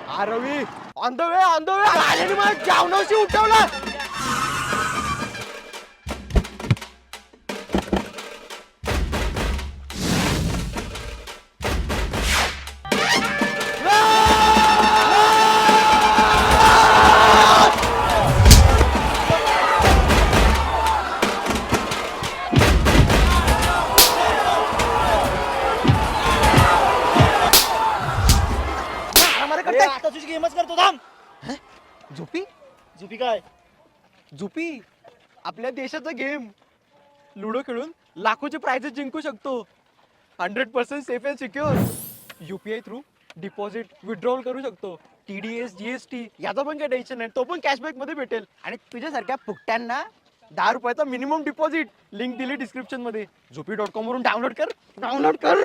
हा रवी on the way आल्याने मला जेवणाशी उठवलं. आता तुझी गेमच करतो थांब. झोपी झुपी काय? झोपी आपल्या देशाचा गेम. लुडो खेळून लाखोचे प्राइजेस जिंकू शकतो. 100% safe and secure. UPI through deposit withdrawal करू शकतो. TDS GST याचा पण काही टेन्शन नाही, तो पण कॅशबॅक मध्ये भेटेल. आणि तुझ्यासारख्या फुकट्यांना 10 रुपयाचा मिनिमम डिपॉझिट. लिंक दिली डिस्क्रिप्शन मध्ये. झोपी.com वरून डाउनलोड कर.